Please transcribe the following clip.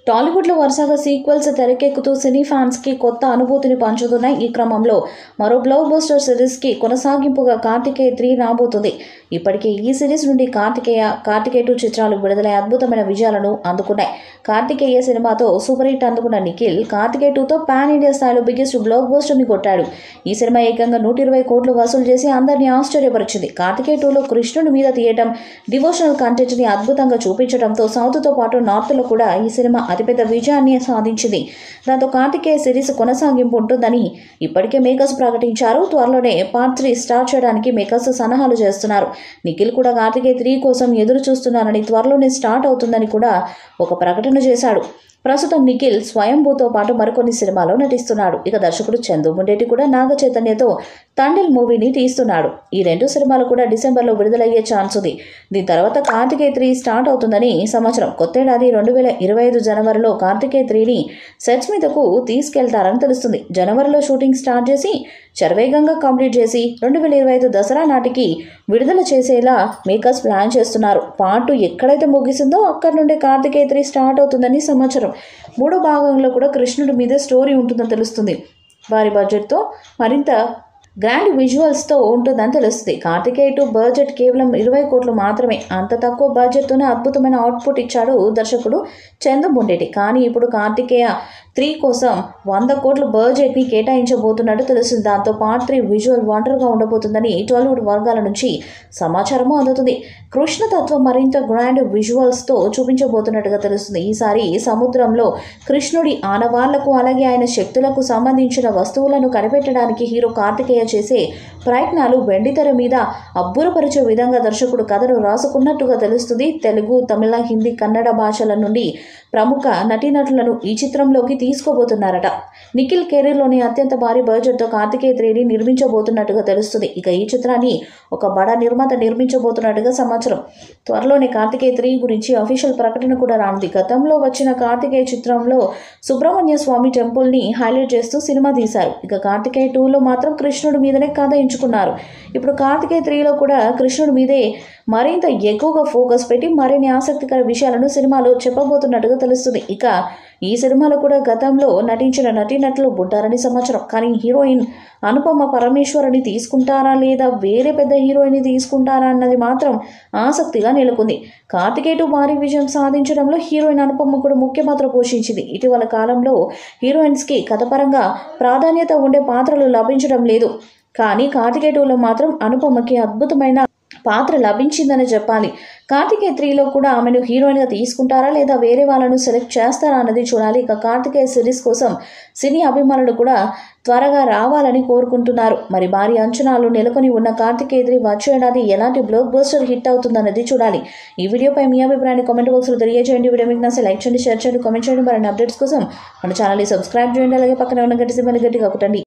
టాలీవుడ్ లో వరుసగా సీక్వెల్స్ తెరకెక్కుతూ సినీ ఫ్యాన్స్ కి కొత్త అనుభూతిని పంచుతున్నాయి. ఈ క్రమంలో మరో బ్లాక్ బస్టర్ సిరీస్ కి కొనసాగింపుగా కార్తికేయ 3 రాబోతుంది. ఇప్పటికే ఈ సిరీస్ నుండి కార్తికేయ 2 చిత్రాలు విడుదలై అద్భుతమైన విజయాలను అందుకున్నాయి. కార్తికేయ సినిమాతో సూపర్ హిట్ అందుకున్న నిఖిల్ కార్తికేయ 2తో పాన్ ఇండియా స్థాయిలో బిగ్గెస్ట్ బ్లాక్ బస్టర్ ని కొట్టాడు. ఈ సినిమా ఏకంగా 120 కోట్లు వసూలు చేసి అందరినీ ఆశ్చర్యపరిచింది. కార్తికేయ 2లో కృష్ణుడి మీద తీయటం, డివోషనల్ కంటెంట్ ని అద్భుతంగా చూపించడంతో సౌత్ తో పాటు నార్త్ లో కూడా ఈ సినిమా అతిపెద్ద విజయాన్ని సాధించింది. దాంతో కార్తికేయ సిరీస్ కొనసాగింపు ఉంటుందని ఇప్పటికే మేకర్స్ ప్రకటించారు. త్వరలోనే పార్ట్ 3 స్టార్ట్ చేయడానికి మేకర్స్ సన్నాహాలు చేస్తున్నారు. నిఖిల్ కూడా కార్తికేయ 3 కోసం ఎదురు చూస్తున్నారని, త్వరలోనే స్టార్ట్ అవుతుందని కూడా ఒక ప్రకటన చేశాడు. ప్రస్తుతం నిఖిల్ స్వయంభూతో పాటు మరికొన్ని సినిమాలో నటిస్తున్నాడు. ఇక దర్శకుడు చందు ముండేటి కూడా నాగ చైతన్యతో తండేల్ మూవీని తీస్తున్నాడు. ఈ 2 సినిమాలు కూడా డిసెంబర్లో విడుదలయ్యే ఛాన్స్ ఉంది. దీని తర్వాత కార్తికేయ 3 స్టార్ట్ అవుతుందని సమాచారం. కొత్తేడాది 2025 జనవరిలో కార్తికేయ 3ని సెట్స్ మీదకు తీసుకెళ్తారని తెలుస్తుంది. జనవరిలో షూటింగ్ స్టార్ట్ చేసి శరవేగంగా కంప్లీట్ చేసి 2025 దసరా నాటికి విడుదల చేసేలా మేకర్స్ ప్లాన్ చేస్తున్నారు. పార్ట్ 2 ఎక్కడైతే ముగిసిందో అక్కడి నుండి కార్తికేయ 3 స్టార్ట్ అవుతుందని సమాచారం. 3వ భాగంలో కూడా కృష్ణుడి మీద స్టోరీ ఉంటుందని తెలుస్తుంది. భారీ బడ్జెట్తో మరింత గ్రాండ్ విజువల్స్తో ఉంటుందని తెలుస్తుంది. కార్తికేయ 2 బడ్జెట్ కేవలం 20 కోట్లు మాత్రమే. అంత తక్కువ బడ్జెట్తోనే అద్భుతమైన అవుట్పుట్ ఇచ్చాడు దర్శకుడు చందు ముండేటి. కానీ ఇప్పుడు కార్తికేయ 3 కోసం 100 కోట్ల బడ్జెట్ని కేటాయించబోతున్నట్టు తెలుస్తుంది. దాంతో పార్ట్ 3 విజువల్ వండర్గా ఉండబోతుందని టాలీవుడ్ వర్గాల నుంచి సమాచారము అందుతుంది. కృష్ణతత్వం మరింత గ్రాండ్ విజువల్స్తో చూపించబోతున్నట్టుగా తెలుస్తుంది. ఈసారి సముద్రంలో కృష్ణుడి ఆనవాళ్లకు అలాగే ఆయన శక్తులకు సంబంధించిన వస్తువులను కనిపెట్టడానికి హీరో కార్తికేయ చేసే ప్రయత్నాలు వెండితెర మీద అబ్బురపరిచే విధంగా దర్శకుడు కథను రాసుకున్నట్టుగా తెలుస్తుంది. తెలుగు, తమిళ, హిందీ, కన్నడ భాషల నుండి ప్రముఖ నటీనటులను ఈ చిత్రంలోకి తీసుకోబోతున్నారట. నిఖిల్ కెరీర్లోని అత్యంత భారీ బడ్జెట్తో కార్తికేయ 3ని నిర్మించబోతున్నట్టుగా తెలుస్తుంది. ఇక ఈ చిత్రాన్ని ఒక బడా నిర్మాత నిర్మించబోతున్నట్టుగా సమాచారం. త్వరలోనే కార్తికేయ 3 గురించి అఫీషియల్ ప్రకటన కూడా రానుంది. గతంలో వచ్చిన కార్తికేయ చిత్రంలో సుబ్రహ్మణ్య స్వామి టెంపుల్ని హైలైట్ చేస్తూ సినిమా తీశారు. ఇక కార్తికేయ 2లో మాత్రం కృష్ణుడి మీదనే కథ ఎంచుకున్నారు. ఇప్పుడు కార్తికేయ 3లో కూడా కృష్ణుడి మీదే మరింత ఎక్కువగా ఫోకస్ పెట్టి మరిన్ని ఆసక్తికర విషయాలను సినిమాలో చెప్పబోతున్నట్టుగా తెలుస్తుంది. ఇక ఈ సినిమాలో కూడా గతంలో నటించిన నటీనటులు ఉంటారని సమాచారం. కానీ హీరోయిన్ అనుపమ పరమేశ్వరిని తీసుకుంటారా లేదా వేరే పెద్ద హీరోయిన్ తీసుకుంటారా అన్నది మాత్రం ఆసక్తిగా నెలకొంది. కార్తికేయ 2 భారీ విజయం సాధించడంలో హీరోయిన్ అనుపమ కూడా ముఖ్య పాత్ర పోషించింది. ఇటీవల కాలంలో హీరోయిన్స్కి కథపరంగా ప్రాధాన్యత ఉండే పాత్రలు లభించడం లేదు. కానీ కార్తికేయ 2లో మాత్రం అనుపమకి అద్భుతమైన పాత్ర లభించిందని చెప్పాలి. కార్తికేయ 3లో కూడా ఆమెను హీరోయిన్గా తీసుకుంటారా లేదా వేరే వాళ్ళను సెలెక్ట్ చేస్తారా అన్నది చూడాలి. ఇక కార్తికేయ సిరీస్ కోసం సినీ అభిమానులు కూడా త్వరగా రావాలని కోరుకుంటున్నారు. మరి భారీ అంచనాలు నెలకొని ఉన్న కార్తికేయ 3 వచ్చే ఏడాది ఎలాంటి బ్లాక్ బస్టర్ హిట్ అవుతుందన్నది చూడాలి. ఈ వీడియోపై మీ అభిప్రాయాన్ని కామెంట్ బాక్స్లో తెలియజేయండి. వీడియో మీకు నచ్చితే లైక్ చేయండి, షేర్ చేయండి, కామెంట్ చేయండి. మరిన్ని అప్డేట్స్ కోసం మన ఛానల్ని సబ్స్క్రైబ్ చేయండి. అలాగే పక్కన ఉన్న గట్టి సింబల్ని గట్టిగా కొట్టండి.